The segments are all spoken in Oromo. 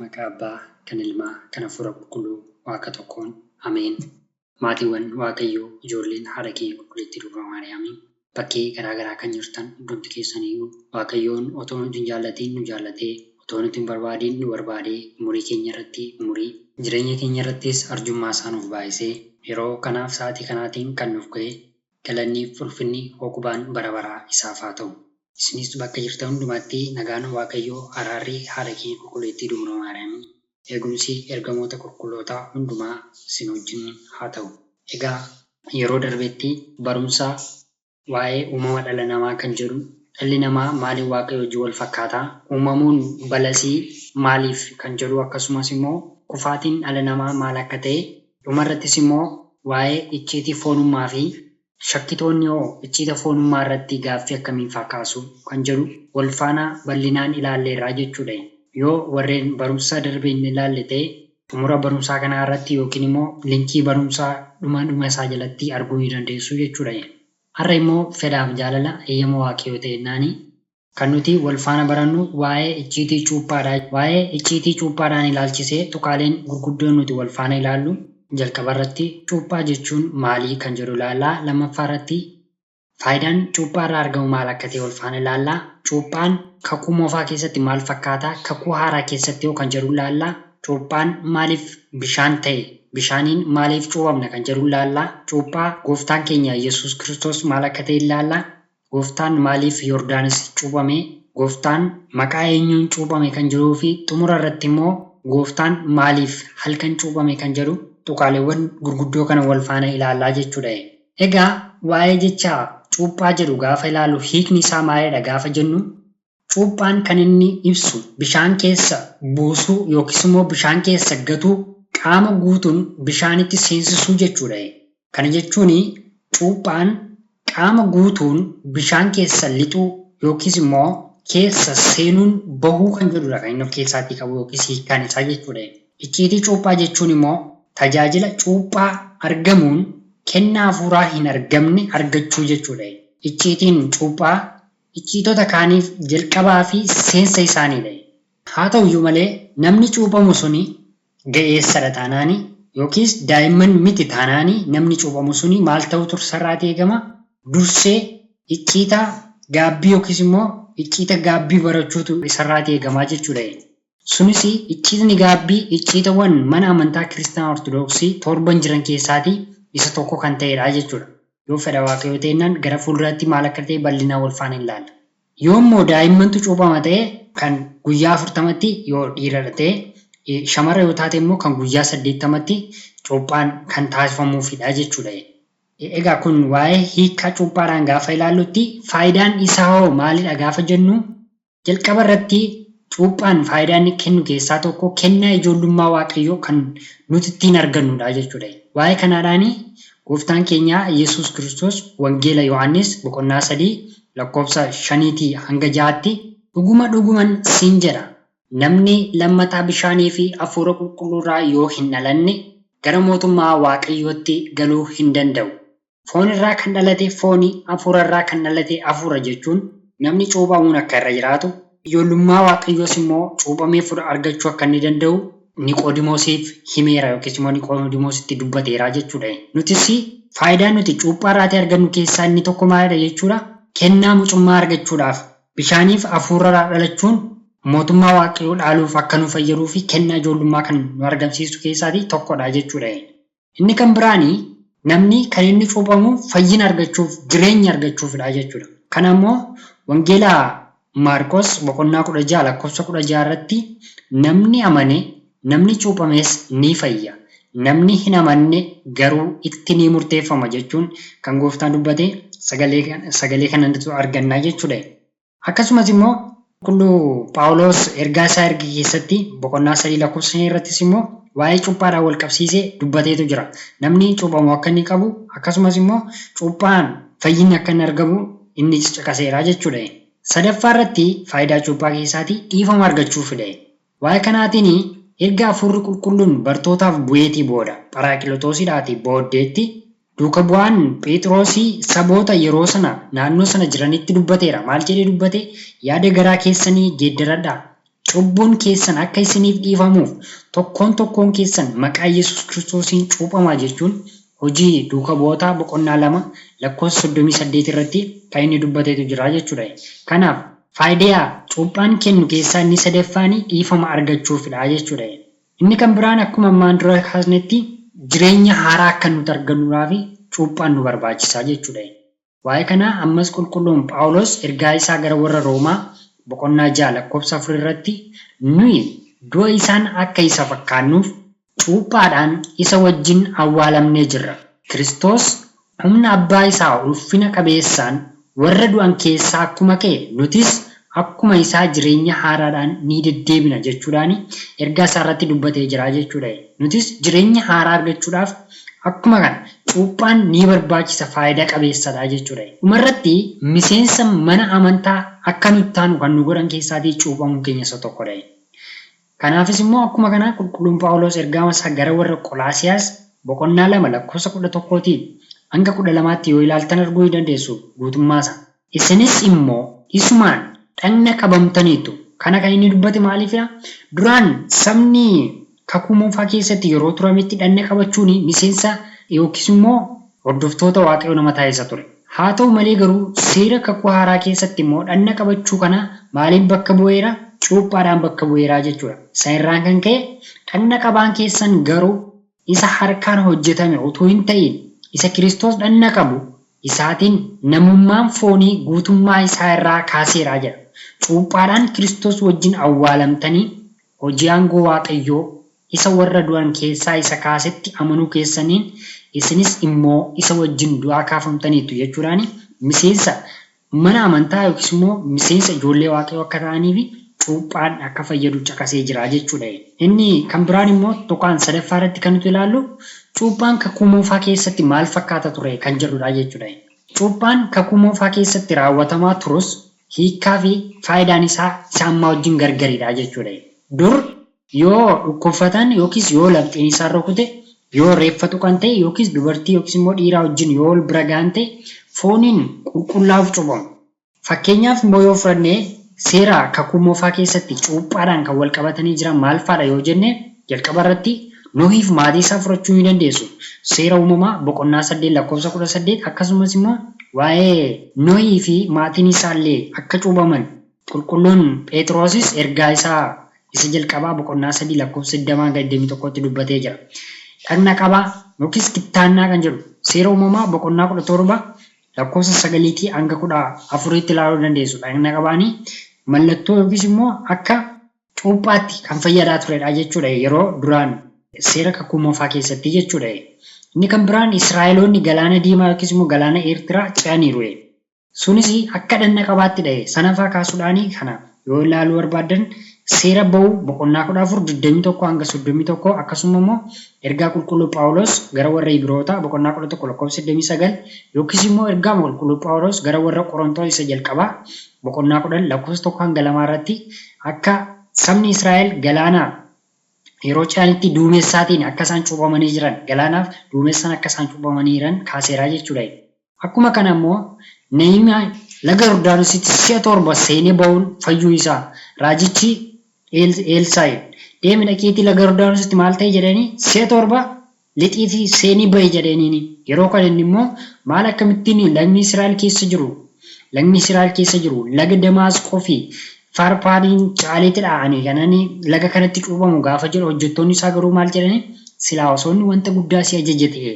Maqaa Abbaa, kan Ilmaa, kan Hafuura Qulqulluu, Waaqa tokkoon. Ameen. Maatiiwwan Waaqayyoo, ijoolleen haadha keenya qulqulleettii Durbaa Maariyaamii bakkee garaa garaa kan jirtan hundumti keessaniyyuu Waaqayyoon otoo nuti hin jaallatiin nu jaallatee, otoo nuti hin barbaadiin nu barbaadee, umurii keenya irratti umurii, jireenya keenya irrattis arjummaa isaa nuuf baay'isee yeroo kanaaf sa'aatii kanaatiin kan nuuf ga'e galanniif ulfinni hooqubaan bara baraa isaaf haa ta'u. Isinis bakka jirtan hundumaatti nagaan Waaqayyoo, araarri haadha keenya qulqulleettii Durbaa Maariyaamii, eegumsi ergamoota qulqullootaa hundumaa isin wajjin haa ta'u. Egaa yeroo darbetti barumsa waa'ee uumama dhala namaa kan jedhu, dhalli namaa maaliif Waaqayyo wajjin wal fakkaataa? Uumamuun balasii maaliif kan jedhu, akkasumas immoo kufaatiin dhala namaa maal akka ta'e, dhumarrattis immoo waa'ee icciitii foonummaa fi shakkitoonni hoo icciita foonummaa irratti gaaffii akkamiin kaasu kan jedhu wal faana bal'inaan ilaalleerraa jechuudha. Yoo warreen barumsa darbee hin ilaalle ta'e xumura barumsaa kanaa irratti yookiin immoo linkii barumsaa dhuma isaa jalatti arguu ni dandeessu jechuudha. Har'a immoo fedhaaf jaalala eeyyama Waaqayyoo ta'ennaani kan nuti wal faana barannu waa'ee icciitii cuuphaadha. Waa'ee icciitii cuuphaadhaan ilaalchisee tuqaaleen gurguddoon nuti wal faana ilaallu, jalqaba irratti cuuphaa jechuun maalii kan jedhu ilaallaa. Lammaffaa irratti faayidaan cuuphaa irraa argamu maal akka ta'e wal faana ilaallaa. Cuuphaan kakuu moofaa keessatti maal fakkaata? Kakuu haaraa keessatti hoo kan jedhu ilaallaa. Cuuphaan maaliif bishaan ta'e? Bishaaniin maaliif cuuphamna kan jedhu ilaallaa. Cuuphaa gooftaan keenya Yesuus Kiristoos maal akka ta'e ilaallaa. Gooftaan maaliif Yordaanos cuuphame? Gooftaan maqaa eenyuun cuuphame kan jedhuu fi xumura irratti immoo gooftaan maaliif halkan cuuphame kan jedhu tuqaaleewwan gurguddoo kana wal faana ilaallaa jechuudha. Egaa waa'ee jecha cuuphaa jedhu gaafa ilaallu hiikni isaa maalidha gaafa jennu, cuuphaan kan inni ibsu bishaan keessa buusuu yookiis immoo bishaan keessa gatuu, qaama guutuun bishaanitti seensisuu jechuudha. Kana jechuun cuuphaan qaama guutuun bishaan keessa lixuu yookiis immoo keessa seenuun bahuu kan jedhudha kan inni of keessaatii qabu yookiis hiikkaan isaa jechuudha. Icciitii cuuphaa jechuun immoo tajaajila cuuphaa argamuun kennaa hafuuraa hin argamne argachuu jechuudha. Icciitiin cuuphaa icciitota kaaniif jalqabaa fi seensa isaaniidha. Haa ta'uyyuu malee namni cuuphamu suni ga'eessadha taanaani yookiis daa'imman miti taanaani namni cuuphamu suni maal ta'u tursarraati eegama? Dursee icciita gaabbii yookiis immoo icciita gaabbii barachuutu isarraati eegamaa jechuudha. Sunis icciitni gaabbii icciitawwan mana amantaa Kiristaanaa Ortodoksii torban jiran keessaatii isa tokko kan ta'edha jechuudha. Yoo fedha Waaqayyoo ta'ennaan gara fuulduraatti maal akka ta'e bal'inaan wal faana ilaalla. Yoo immoo daa'immantu cuuphama ta'e kan guyyaa 40tti yoo dhiiradha ta'e, shamarra yoo taate immoo kan guyyaa 80tti cuuphaan kan taasifamuufidha jechuudha. Egaa kun waa'ee hiikkaa cuuphaadhaan gaafa ilaallutti faayidaan isaa hoo maalidha gaafa jennu, jalqaba irratti cuuphaan faayidaa inni kennu keessaa tokko kennaa ijoollummaa Waaqayyoo kan nuti ittiin argannudha jechuudha. Waa'ee kanaadhaan gooftaan keenya Yesuus Kiristoos Wangeela Yohaannis boqonnaa 3 lakkoofsa 5 hanga 6tti dhuguman siin jedha, namni lammataa bishaanii fi hafuura qulqulluurraa yoo hin dhalanne gara mootummaa Waaqayyootti galuu hin danda'u. Foon irraa kan dhalate fooni, hafuura irraa kan dhalate hafuura jechuun namni cuuphamuun akka irra jiraatu, ijoollummaa Waaqayyoos immoo cuuphamee fura argachuu akka inni danda'u Niqoodimoosiif himeera yookiis immoo Niqoodimoositti dubbateera jechuudha. Nutis faayidaa nuti cuuphaa irraatii argannu keessaa inni tokko maalidha jechuudha? Kennaa mucummaa argachuudhaaf bishaaniif hafuura irraa dhalachuun mootummaa Waaqayyoo dhaaluuf akka nu fayyaduu fi kennaa ijoollummaa kan nu argamsiisu keessaatii tokkodha jechuudha. Inni kan biraanii namni kan inni cuuphamu fayyina argachuuf, jireenya argachuufidha jechuudha. Kana immoo Wangeela Maarqos boqonnaa 16 lakkoofsa 16 irratti namni amane, namni cuuphames ni fayya, namni hin amanne garuu itti ni murteeffama jechuun kan gooftaan dubbate sagalee kanatti arganna jechuudha. Akkasumas immoo qulqulluu Phaawulos ergaa isaa erge keessatti boqonnaa 3 lakkoofsa 5 irrattis immoo waa'ee cuuphaadhaan wal qabsiisee dubbateetu jira. Namni cuuphamu akka inni qabu akkasumas immoo cuuphaan fayyinni akka inni argamu inni caqaseera jechuudha. Sadaffaa irratti faayidaa cuuphaa keessaatii dhiifama argachuufidha. Waa'ee kanaatiin erga hafuurri qulqulluun bartootaaf bu'eetii booda Pharaakilotoosiidhaatii booddeetti duuka bu'aan Phexroosii saboota yeroo sana naannoo sana jiranitti dubbateera. Maal jedhee dubbate? Yaada garaa keessanii geeddaradhaa, cubbuun keessan akka isiniif dhiifamuuf tokkoon keessan maqaa Yesuus Kiristoosiin cuuphamaa jechuun hojii duuka bu'ootaa boqonnaa 2 lakkoofsa 38 irratti kan inni dubbateetu jira jechuudha. Kanaaf faayidaa cuuphaan kennu keessaa inni sadaffaan dhiifama argachuufidha jechuudha. Inni kan biraan akkuma ammaan dura kaasnetti jireenya haaraa akka nuti argannuudhaaf cuuphaan nu barbaachisaa jechuudha. Waa'ee kana ammas qulqulluun Phaawulos ergaa isaa gara warra Roomaa boqonnaa 6 lakkoofsa 4 irratti nuyi du'a isaan akka isa fakkaannuuf cuuphaadhaan isa wajjin awwaalamnee jirra. Kiristoos humna abbaa isaa ulfina qabeessaan warra du'an keessaa akkuma ka'e nutis akkuma isaa jireenya haaraadhaan ni deddeebina jechuudhaan ergaa isaa irratti dubbatee jira jechuudha. Nutis jireenya haaraa argachuudhaaf akkuma kana cuuphaan ni barbaachisa, faayidaa qabeessadha jechuudha. Dhumarratti miseensa mana amantaa akka nuti taanu kan nu godhan keessaatii cuuphamuun keenya isa tokkodha. Kanaafis immoo akkuma kana qulqulluun Phaawulos ergaa isaa gara warra Qolaasiyaas boqonnaa 2 lakkoofsa 11 hanga 12tti yoo ilaaltan arguu dandeessu guutummaasaa. Isinis immoo isumaan dhagna qabamtaniitu. Kana kan inni dubbate maaliifidha? Duraan sabni kakuu moofaa keessatti yeroo turametti dhagna qabachuun miseensa yookiis immoo hordoftoota Waaqayyoo nama taasisa ture. Haa ta'u malee garuu seera kakuu haaraa keessatti immoo dhagna qabachuu kana maaliin bakka bu'eera? Cuuphaadhaan bakka bu'eeraa jechuudha. Isa irraan kan ka'e dhagna qabaan keessan garuu isa harkaan hojjetame otoo hin ta'in isa Kiristoos dhagna qabu isaatiin namummaan foonii guutummaa isaa irraa kaaseeraa jedha. Cuuphaadhaan Kiristoos wajjin awwaalamtanii hojii aangoo Waaqayyoo isa warra du'an keessaa isa kaasetti amanuu keessaniin isinis immoo isa wajjin du'aa kaafamtaniitu jechuudhaan miseensa mana amantaa yookiis immoo miseensa ijoollee Waaqayyoo akka ta'aniif cuuphaan akka fayyadu caqasee jira jechuudha. Inni kan biraan immoo tokkaan sadaffaa irratti kan nuti ilaallu cuuphaan kakuu moofaa keessatti maal fakkaata ture kan jedhudha jechuudha. Cuuphaan kakuu moofaa keessatti raawwatamaa turus hiikaa fi faayidaan isaa ammaa wajjin gargaridha jechuudha. Dur yoo dhukkubfatan yookiis yoo laftiin isaa rukute yoo reeffa tuqan ta'e yookiis dubartii yookiis immoo dhiiraa wajjin yoo wal bira gahan ta'e fooniin qulqullaa'uuf cuuphamu. Fakkeenyaaf immoo yoo fudhannee seera kakuu moofaa keessatti cuuphaadhaan kan wal qabatanii jiran maal fa'aadha yoo jenne jalqaba irratti Nohiif maatii isaa fudhachuu ni dandeessu. Seera uumamaa boqonnaa 8 lakkoofsa 18 akkasumas immoo waa'ee Nohii fi maatiin isaallee akka cuuphaman qulqulluun Phexrosis ergaa isaa isa jalqabaa boqonnaa 3 lakkoofsa 21 tti dubbatee jira. Dhagna qabaa yookiis kittaannaa kan jedhu seera uumamaa boqonnaa 17 lakkoofsa 9 hanga 14 tti ilaaluu dandeessu. Dhagna qabaanii mallattoo yookiis immoo akka cuuphaatti kan fayyadaa turedha jechuudha yeroo duraan seera kakuu moofaa keessatti jechuudha. Inni kan biraan Israa'eloonni galaana diimaa yookiis immoo galaana Eertiraa ce'aniiru. Sunis akka dhagna qabaatti dhahe sanafaa kaasuudhaan kana yoo ilaaluu barbaadan seera ba'uu boqonnaa 14 21 hanga 31 akkasuma immoo ergaa qulqulluu Phaawulos gara warra Ibroota boqonnaa 11 lakkoofsa 29 yookiis immoo ergaa qulqulluu Phaawulos gara warra Qorontoos isa jalqabaa boqonnaa 10 lakkoofsa 1 hanga 2 irratti akka sabni Israa'el galaana yeroo ce'anitti duumessaatiin akka isaan cuuphamanii jiran galaanaaf duumessaan akka isaan cuuphamanii jiran kaaseeraa jechuudha. Akkuma kana immoo Nehemiyaa laga Yordaanositti si'a 7 seenee ba'uun fayyuu isaa raajichi Elsaa'i deemi dhaqiitii laga Yordaanositti maal ta'e jedhanii si'a 7 lixiitii seenii ba'e jedhaniini yeroo kana inni immoo maal akkamittiin lagni Israa'el keessa jiru laga Damaasqoo fi Farpaadiin caaleetti dha'anii kananii laga kanatti cuuphamu gaafa jedhu hojjettoonni isaa garuu maal jedhanii silaa osoonni wanta guddaa si ajaje ta'e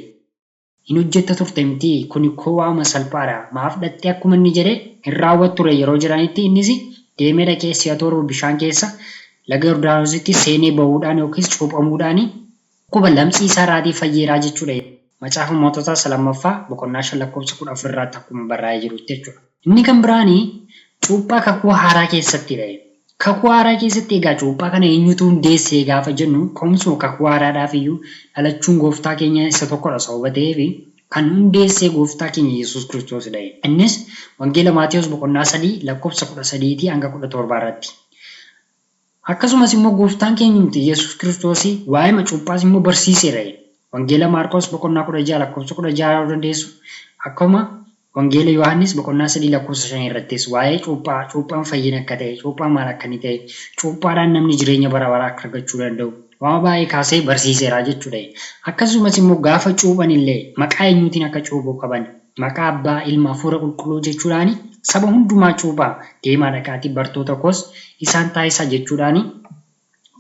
hin hojjetta turte miti kun koo waama salphaadha maaf dhattee akkuma inni jedhe hin raawwatu ture yeroo jiranitti innis deemee dhaqee si'a 7 bishaan keessa laga Yordaanositti seenee bahuudhaan yookiis cuuphamuudhaan quba lamxii isaa irraatii fayyeeraa jechuudha. Macaafa Moototaa 2ffaa boqonnaa 5 lakkoofsa 14 irratti akkuma barraa'ee jirutti jechuudha. Inni kan biraanii cuuphaa kakuu haaraa keessatti dhahe. Kakuu haaraa keessatti egaa cuuphaa kana eenyutu hundeessee gaafa jennu komsuma kakuu haaraadhaaf iyyuu dhalachuun gooftaa keenya isa tokkodha sababa ta'eef kan hundeessee gooftaa keenya Yesuus Kiristoos dhahe. Innis wangeela Maatiyos boqonnaa 3 lakkoofsa 13 hanga 17 irratti. Akkasumas immoo gooftaan keenya Yesuus Kiristoos waa'ee cuuphaas immoo barsiisee dhahe. Wangeela Maarqos boqonnaa 16 lakkoofsa 16 irraa dandeessu. Akkuma Wangeela Yohaannis boqonnaa 3 lakkoofsa 5 irrattis waa'ee cuuphaan fayyina akka ta'e, cuuphaan maal akka inni ta'e, cuuphaadhaan namni jireenya bara baraa akka argachuu danda'u waan baay'ee kaasee barsiiseera jechuudha. Akkasumas immoo gaafa cuuphan illee maqaa eenyuutiin akka cuuphuu qaban, maqaa Abbaa, Ilma, Hafuura Qulqulluu jechuudhaani saba hundumaa cuuphaa deemaa dhaqaatii bartoota koos isaan taasisaa jechuudhaani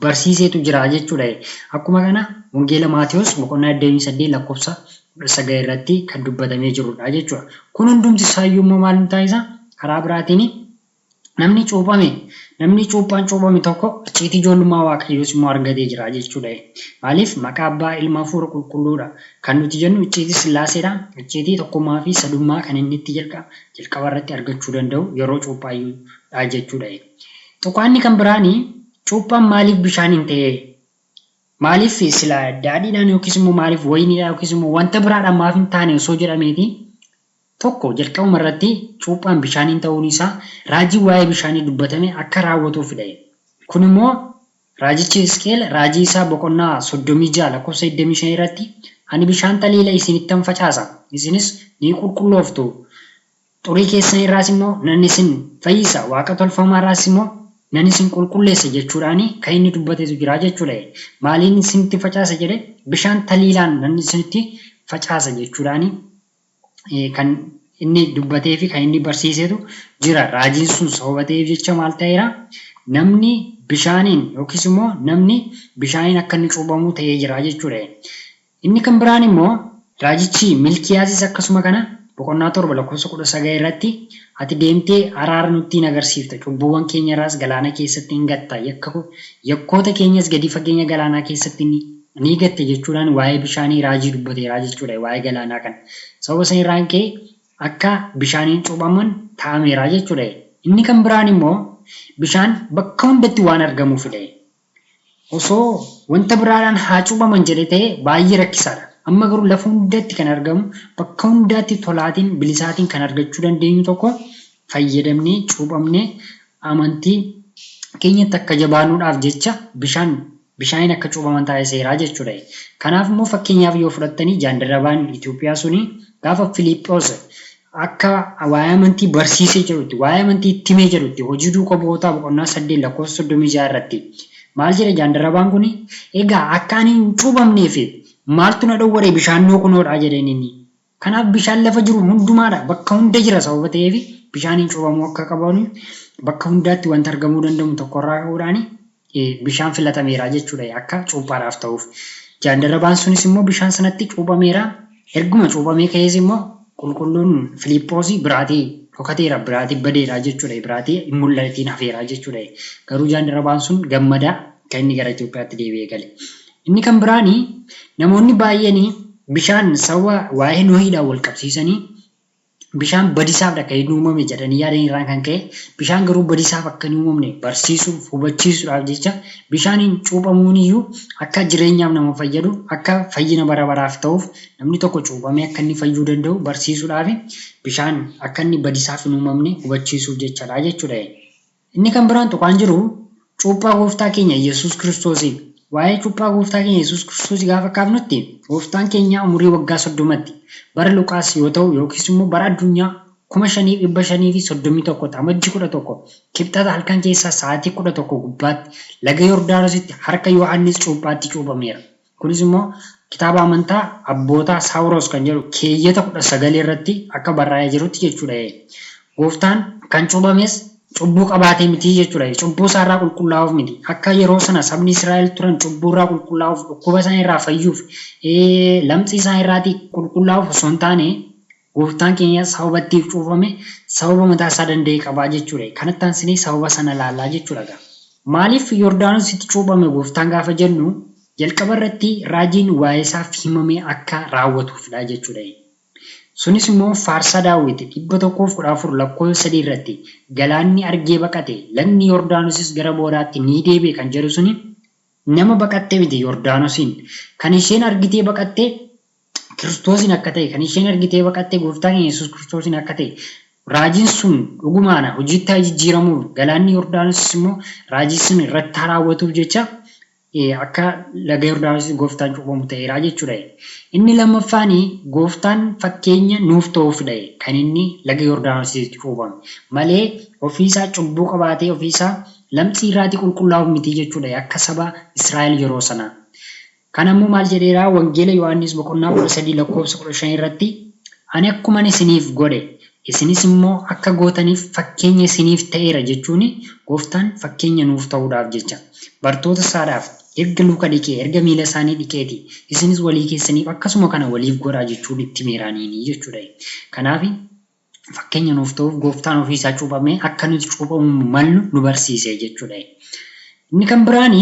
barsiiseetu jira jechuudha. Akkuma kana wangeela Maatiyos boqonnaa 28 lakkoofsa 9 irratti kan dubbatamee jirudha jechuudha. Kun hundumti isaayyuu immoo maal taasisa? Karaa biraatiin namni cuuphaan cuuphame tokko icciitii ijoollummaa Waaqayyoos immoo argatee jira jechuudha. Maaliif maqaa Abbaa, Ilma, Hafuura Qulqulluudha kan nuti jennu icciitii Sillaaseedha. Icciitii tokkummaa fi sadummaa kan inni itti jalqaba irratti argachuu danda'u yeroo cuuphaayyuudha jechuudha. Tuqaanni kan biraanii cuuphaan maaliif bishaaniin ta'e? Maaliif sila daadhiidhaan yookiis immoo maaliif wayiniidhaan yookiis immoo wanta biraadhaan maaf hin taane osoo jedhameeti tokko jalqabuma irratti cuuphaan bishaaniin ta'uun isaa raajii waa'ee bishaanii dubbatame akka raawwatuufidha. Kun immoo raajichi Hisqeel raajii isaa boqonnaa 36 lakkoofsa 25 irratti ani bishaan taliila isinittan facaasa isinis ni qulqullooftu xurii keessan irraas immoo nan isin fayyisa waaqa tolfamaa irraas immoo nan isin qulqulleessa jechuudhaani kan inni dubbatetu jira jechuudha. Maaliin isinitti facaasa jedhe bishaan taliilaan nan isinitti facaasa jechuudhaani kan inni dubbatee fi kan inni barsiisetu jira. Raajiin sun sababa ta'eef jecha maal ta'eera? Namni bishaaniin yookiis immoo namni bishaaniin akka inni cuuphamu ta'ee jira jechuudha. Inni kan biraan immoo raajichi Milkiyaasis akkasuma kana boqonnaa 7 lakkoofsa 19 irratti ati deemtee araara nutti agarsiifta cubbuuwwan keenya irraas galaana keessatti hin gatta yakkoota keenyas gadi fageenya galaanaa keessatti ni gatte jechuudhaan waa'ee bishaanii raajii dubbateera jechuudha. Waa'ee galaanaa kan sababa san irraan ka'e akka bishaaniin cuuphaman taa'ameera jechuudha. Inni kan biraan immoo bishaan bakka hundatti waan argamuufidha. Osoo wanta biraadhaan haa cuuphaman jedhe ta'e baay'ee rakkisaadha. Amma garuu lafa hundatti kan argamu bakka hundaatti tolaatiin bilisaatiin kan argachuu dandeenyu tokko fayyadamnee cuuphamnee amantii keenyatti akka jabaanuudhaaf jecha bishaaniin akka cuuphaman taasiseera jechuudha. Kanaaf immoo fakkeenyaaf yoo fudhattanii jaandarrabaan Itoophiyaa suni gaafa Filiiphoos akka waa'ee amantii barsiisee jirutti waa'ee amantii itti himee jirutti hojii duukaa bu'ootaa boqonnaa 8 lakkoofsa 36 irratti maal jedha jaandarrabaan kuni? Egaa akka ani hin cuuphamneef maaltu na dhowware bishaannoo kunoodha jedheen inni. Kanaaf bishaan lafa jiru hundumaadha bakka hunda jira sababa ta'eef bishaaniin cuuphamuu akka qaban bakka hundaatti wanta argamuu danda'u tokkorraa ka'uudhaan bishaan filatameera jechuudha akka cuuphaadhaaf ta'uuf. Jaandarrabaan sunis immoo bishaan sanatti cuuphameera. Erguma cuuphamee ka'ees immoo qulqulluun Filiiphoos biraatii dhokateera biraatii badeera jechuudha. Biraatii hin mul'atiin hafeera jechuudha. Garuu jaandarrabaan sun gammadaa kan inni gara Itoophiyaatti deebi'ee gale. Inni kan biraanii namoonni baay'een bishaan sababa waa'ee Nohiidhaan wal qabsiisanii bishaan badisaaf akka hin uumamne jedhanii yaadan irraan kan ka'e bishaan garuu badisaaf akka hin uumamne barsiisuuf hubachiisuudhaaf jecha bishaaniin cuuphamuun iyyuu akka jireenyaaf nama fayyadu akka fayyina bara baraaf ta'uuf namni tokko cuuphamee akka inni fayyuu danda'u barsiisuudhaaf bishaan akka inni badisaaf hin uumamne hubachiisuuf jechadha jechuudha. Inni kan biraan tuqaan jiru cuuphaa gooftaa keenya Yesuus Kiristoosiin. Waa'ee cuuphaa gooftaa keenya Yesuus Kiristoos gaafa kaafnutti gooftaan keenya umurii waggaa 30tti bara Luqaas yoo ta'u yookiis immoo bara addunyaa 5531 amajjii 11 kibxata halkan keessaa sa'aatii 11 gubbaatti laga Yordaanositti harka Yohaannis cuuphaatti cuuphameera. Kunis immoo kitaaba amantaa abbootaa Saawuroos kan jedhu keeyyata 19 irratti akka barraa'ee jirutti jechuudha. Gooftaan kan cuuphames cubbuu qabaatee miti jechuudha. Cubbuu isaarraa qulqullaa'uuf miti. Akka yeroo sana sabni Israa'el turan cubbuurraa qulqullaa'uuf dhukkuba isaan irraa fayyuuf lamxii isaan irraatii qulqullaa'uuf osoo hin taane gooftaan keenya sababattiif cuuphame sababa mataa isaa danda'e qabaa jechuudha. Kanatti aansinee sababa sana ilaallaa jechuudha. Maaliif Yordaanositti cuuphame gooftaan gaafa jennu jalqaba irratti raajiin waa'ee isaaf himamee akka raawwatuufidha jechuudha. Sunis immoo faarsaa Daawit 114 lakkoofsa 3 irratti galaanni argee baqate lagni Yordaanosis gara boodaatti ni deebi'e kan jedhu suni nama baqattee miti Yordaanosiin kan isheen argitee baqattee Kiristoosiin akka ta'e kan isheen argitee baqattee gooftaa keenya Yesuus Kiristoosiin akka ta'e raajiin sun dhugumaan hojiitti jijjiiramuuf galaanni Yordaanosis immoo raajii sun irratti raawwatuuf jecha akka laga Yordaanos gooftaan cuuphamu ta'eera jechuudha. Inni lammaffaan gooftaan fakkeenya nuuf ta'uuf kan inni laga Yordaanositti cuuphame malee ofiisaa cubbuu qabaatee ofiisaa lamxii irraatii qulqullaa'u miti jechuudha akka saba Israa'el yeroo sana. Kanammoo maal jedheera wangeela Yohaannis boqonnaa 13 lakkoofsa 15 irratti ani akkuman isiniif godhe isinis immoo akka gootaniif fakkeenya isiniif ta'eera jechuun gooftaan fakkeenya nuuf ta'uudhaaf jecha. Bartoota isaadhaaf erga luka dhiqee erga miila isaanii dhiqeeti isinis walii keessaniif akkasuma kana waliif godhaa jechuun itti meeraanii jechuudha. Kanaaf fakkeenya nuuf ta'uuf gooftaan ofiisaa cuuphamee akka nuti cuuphamu mallu nu barsiise jechuudha. Inni kan biraan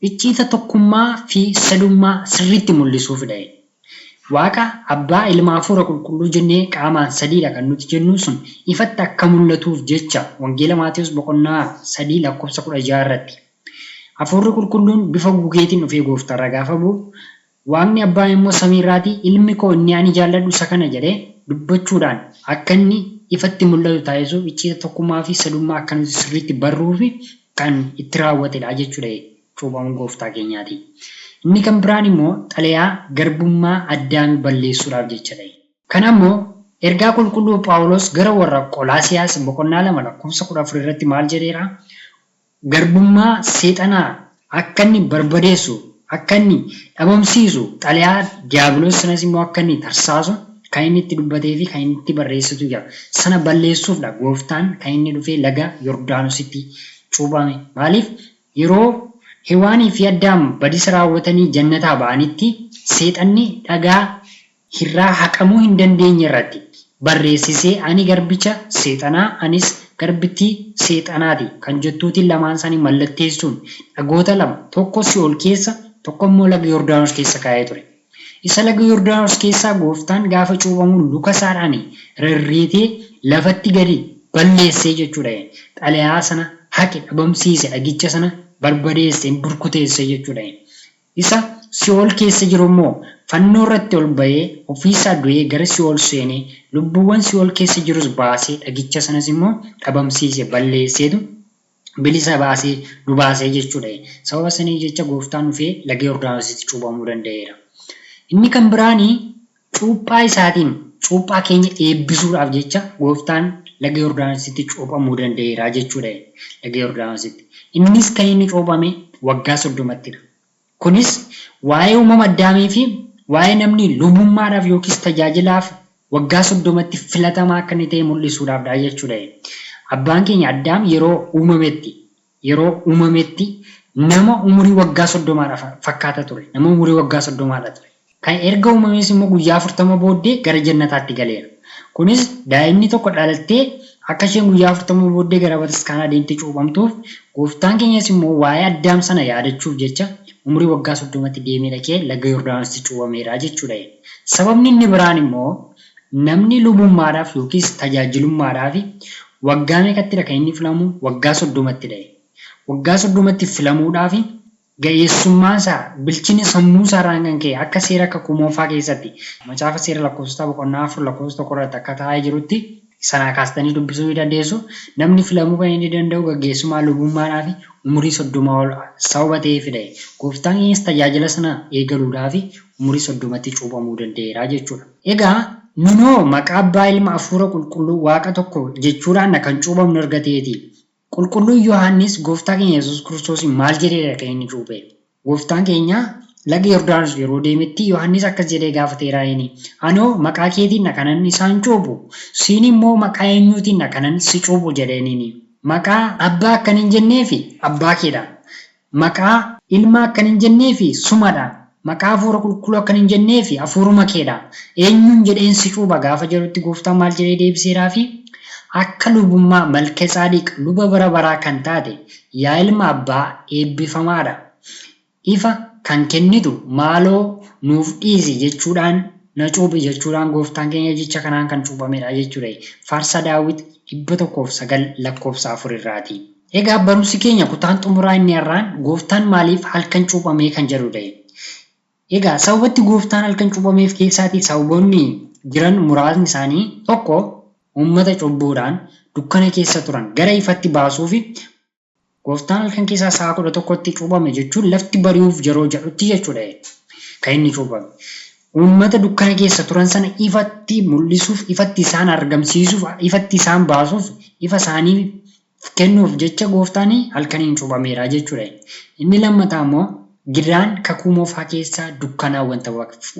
icciita tokkummaa fi sadummaa sirriitti mul'isuufidha. Waaqa Abbaa Ilma Hafuura Qulqulluu jennee qaamaan sadiidha kan nuti jennu sun ifatti akka mul'atuuf jecha wangeela Maatewos boqonnaa 3 lakkoofsa 16 irratti. Hafuurri Qulqulluun bifa gugeetiin dhufee gooftarra gaafa bu'u Waaqni Abbaan immoo samiirraatii ilmi koo inni ani jaalladhu isa kana jedhee dubbachuudhaan akka inni ifatti mul'atu taasisuuf icciita tokkummaa fi sadummaa akka nuti sirriitti barruu fi kan itti raawwatedha jechuudha cuuphamuu gooftaa keenyaati. Inni kan biraan immoo xalayaa garbummaa Addaamii balleessuudhaaf jechadha. Kanammoo ergaa qulqulluu Phaawulos gara warra Qolaasiyaas boqonnaa 2 lakkoofsa 14 irratti maal jedheera? Garbummaa seexanaa akka inni barbadeessu, akka inni dhabamsiisu, xalayaa diiyaabiloos sanas immoo akka inni tarsaasu kan inni itti dubbatee fi kan inni itti barreessitu jira. Sana balleessuufdha gooftaan kan inni dhufee laga Yordaanositti cuuphame. Maaliif? Yeroo Hewaanii fi Addaam badiisa raawwatanii jannataa ba'anitti seexanni dhagaa irraa haqamuu hin dandeenye irratti barreessisee ani garbicha seexanaa anis garbittii seexanaati kan jettuutiin lamaan isaanii mallatteessuun dhagoota lama tokko Si'ool keessa tokko immoo laga Yordaanos keessa kaa'ee ture. Isa laga Yordaanos keessaa gooftaan gaafa cuuphamu luka isaadhaan rarreetee lafatti gadi balleessee jechuudha. Xalayaa sana haqe dhabamsiise dhagicha sana barbadeesse burkuteesse jechuudha. Isa Si'ool keessa jiru immoo fannoo irratti ol ba'ee ofiisaa du'ee gara Si'ool seenee lubbuuwwan Si'ool keessa jirus baasee dhagicha sanas immoo dhabamsiise balleesseetu bilisa baasee nu baasee jechuudha. Sababa sanii jecha gooftaan dhufee laga Yordaanositti cuuphamuu danda'eera. Inni kan biraan cuuphaa isaatiin cuuphaa keenya eebbisuudhaaf jecha gooftaan laga Yordaanositti cuuphamuu danda'eera jechuudha. Laga Yordaanositti. Innis kan inni cuuphame waggaa 30ttidha. Kunis waa'ee uumama Addaamii fi waa'ee namni lubummaadhaaf yookiis tajaajilaaf waggaa 30tti filatamaa akka inni ta'e mul'isuudhaafdha jechuudha. Abbaan keenya Addaam yeroo uumametti nama umurii waggaa 30 fakkaata ture. Nama umurii waggaa 30 ture. Kan erga uumamees immoo guyyaa 40 booddee gara jannataatti galeera. Kunis daa'imni tokko dhalattee akka isheen guyyaa 40 booddee gara bataskaanaa deemtee cuuphamtuuf gooftaan keenyas immoo waa'ee Addaam sana yaadachuuf jecha umurii waggaa 30tti deemee dhaqee laga Yordaanositti cuuphameera jechuudha. Sababni inni biraan immoo namni lubummaadhaaf yookiis tajaajilummaadhaaf waggaa meeqattidha kan inni filamu? Waggaa 30ttidha. Waggaa 30tti filamuudhaaf ga'eessummaan isaa bilchina sammuu isaarraan kan ka'e akka seera kakuu moofaa keessatti macaafa seera lakkoofsa boqonnaa 4 lakkoofsa 1 irratti akka taa'ee jirutti sana kaastanii dubbisuu dandeessu. Namni filamuu kan inni danda'u gaggeessummaa lubummaadhaaf umurii 30 ol sababa ta'eefidha. Gooftaan keenyas tajaajila sana eegaluudhaaf umurii 30tti cuuphamuu danda'eera jechuudha. Egaa nunoo maqaa Abbaa Ilma Hafuura Qulqulluu Waaqa tokko jechuudhaan kan cuuphamnu erga ta'eeti. Qulqulluun Yohaannis gooftaa keenya Yesuus Kiristoos maal jedheedha kan inni cuuphe? Gooftaan keenya laga Yordaanos yeroo deemetti Yohaannis akkas jedhee gaafateera inni. Anoo maqaa keetiin kanan isaan cuuphu, siin immoo maqaa eenyuutiin kanan si cuuphu jedheeniini. Maqaa Abbaa akkan hin jenneefi Abbaa keedha. Maqaa Ilmaa akkan hin jenneefi sumadha. Maqaa Hafuura Qulqulluu akkan hin jenneefi hafuuruma keedha. Eenyuun jedheen si cuupha gaafa jedhutti gooftaan maal jedhee deebiseeraafi? Akka lubummaa Malkiiseedeq luba bara baraa kan taate yaa ilma abbaa eebbifamaadha. Ifa kan kennitu maaloo nuuf dhiisi jechuudhaan na cuuphi jechuudhaan gooftaan keenya jecha kanaan kan cuuphamedha jechuudha. Faarsa Daawit 109 lakkoofsa 4 irraati. Egaa barumsi keenya kutaan xumuraa inni irraan gooftaan maaliif halkan cuuphamee kan jedhudha. Egaa sababatti gooftaan halkan cuuphameef keessaatii sababoonni jiran muraasni isaanii tokko uummata cubbuudhaan dukkana keessa turan gara ifatti baasuuf Gooftaan halkan keessaa sa'a 11tti cuuphame jechuun lafti bari'uuf yeroo jedhutti jechuudha. Kan inni cuuphame. Uummata dukkana keessa turan sana ifatti mul'isuuf, ifatti isaan argamsiisuuf, ifatti isaan baasuuf, ifa isaanii kennuuf jecha gooftaan halkaniin cuuphameera jechuudha. Inni lammataa immoo gidiraan kakuu moofaa keessaa dukkanaa wanta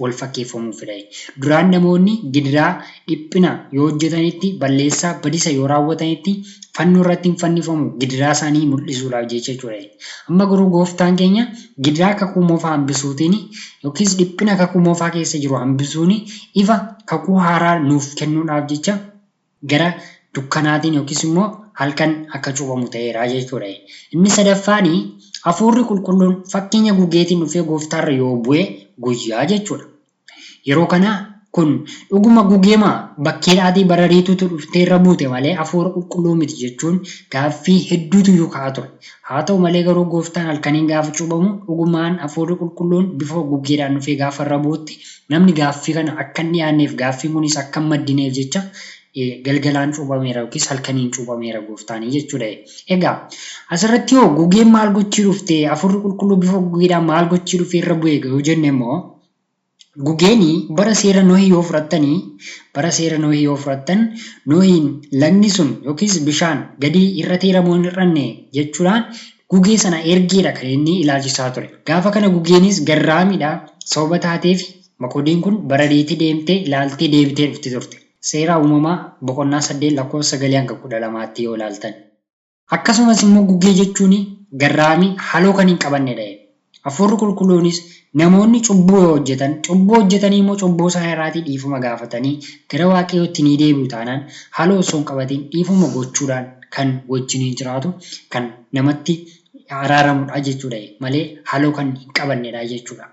wal fakkeeffamuufidha. Duraan namoonni gidiraa dhiphina yoo hojjetanitti, balleessaa badisa yoo raawwatanitti fannoo irratti hin fannifamu gidiraa isaanii mul'isuudhaaf jechuudha. Amma garuu gooftaan keenya gidiraa kakuu moofaa hambisuutiin yookiis dhiphina kakuu moofaa keessa jiru hambisuun ifa kakuu haaraa nuuf kennuudhaaf jecha gara dukkanaatiin yookiis immoo halkan akka cuuphamu ta'eera jechuudha. Inni sadaffaan Hafuurri qulqulluun fakkeenya gugeetiin dhufee gooftaarra yoo bu'e guyyaa jechuudha. Yeroo kana kun dhuguma gugeemaa bakkeedhaatii barariitutu dhuftee irra buute malee hafuura qulqulluu miti jechuun gaaffii hedduutu iyyuu ka'aa ture. Haa ta'u malee garuu gooftaan halkaniin gaafa cuuphamu dhugumaan hafuurri qulqulluun bifa gugeedhaan dhufee gaafa irra bu'utti namni gaaffii kana akka hin dhiyaanneef gaaffiin kunis akka hin maddineef jecha galgalaan cuuphameera yookiis halkaniin cuuphameera gooftaanii jechuudha. Egaa asirratti yoo gugeen maal gochii dhufte hafuurri qulqulluu bifa gugeedhaan maal gochii dhufee irra bu'e yoo jenne immoo gugeeni bara seera Nohii yoo fudhattan Nohiin lagni sun yookiis bishaan gadi irra teeramoo hin hir'anne jechuudhaan gugee sana ergeedha kan inni ilaalchisaa ture. Gaafa kana gugeenis garraamiidha sababa taateef makoodiin kun bara deetii deemtee ilaaltee deebitee dhufti turte. Seera uumamaa boqonnaa 8 lakkoofsa 9-12 yoo ilaaltan. Akkasumas immoo gugee jechuun garraamii haloo kan hin qabannedha. Hafuurri qulqulluunis namoonni cubbuu hojjetanii immoo cubbuu isaa irraatii dhiifama gaafatanii gara waaqayyootti ni deebi'u taanaan haloo osoo hin qabatiin dhiifama gochuudhaan kan wajjin jiraatu kan namatti araaramudha jechuudha malee haloo kan hin qabannedha jechuudha.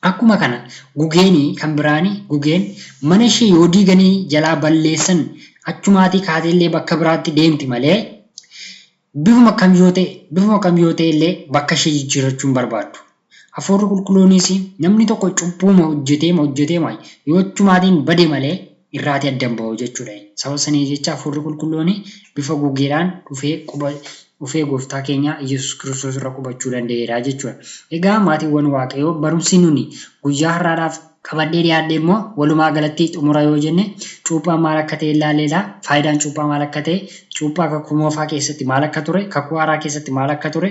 Akkuma kana gugeen kan biraanii gugeen mana ishee yoo diiganii jalaa balleessan achumaatii kaateellee bakka biraatti deemti malee bifuma kam yoo ta'e illee bakka ishee jijjiirrachuun barbaaddu. Hafuurri qulqulluunis namni tokko cubbuuma hojjetee yoo achumaatiin bade malee irraatii adda hin ba'u jechuudha. Sababa sanii jecha hafuurri qulqulluun bifa gugeedhaan dhufee gooftaa keenya Yesuus Kiristoos irra qubachuu danda'eera jechuudha. Egaa maatiiwwan waaqayyoo barumsi nuni guyyaa har'aadhaaf qabadhee dhiyaadhe immoo walumaa galatti xumura yoo jenne cuuphaa maal akka ta'e ilaalleedha. Faayidaan cuuphaa maal akka ta'e, cuuphaa kakuu moofaa keessatti maal akka ture, kakuu haaraa keessatti maal akka ture,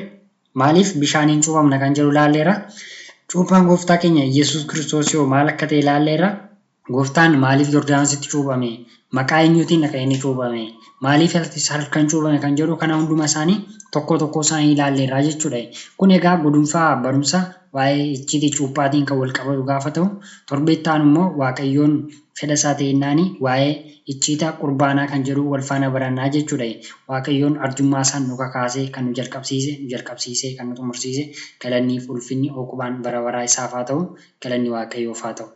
maaliif bishaaniin cuuphamna kan jedhu ilaalleera. Cuuphaan gooftaa keenya Yesuus Kiristoos yoo maal akka ta'e ilaalleera. Gooftaan maaliif Yordaanositti cuuphame? Maqaa eenyuutiin akka inni cuuphame? Maaliif halkan cuuphame kan jedhu kana hunduma isaanii tokko isaanii ilaalleerra jechuudha. Kun egaa gudunfaa barumsa waa'ee icciitii cuuphaatiin kan wal qabatu gaafa ta'u, torbeettaan immoo waaqayyoon fedha isaa ta'innaani waa'ee icciita qurbaanaa kan jedhu wal faana barannaa jechuudha. Waaqayyoon arjummaa isaan nu kakaasee kan nu jalqabsiisee kan nu xumursiise galanniif ulfinni ookubaan bara baraa isaaf haa ta'u, galanni waaqayyoof haa ta'u.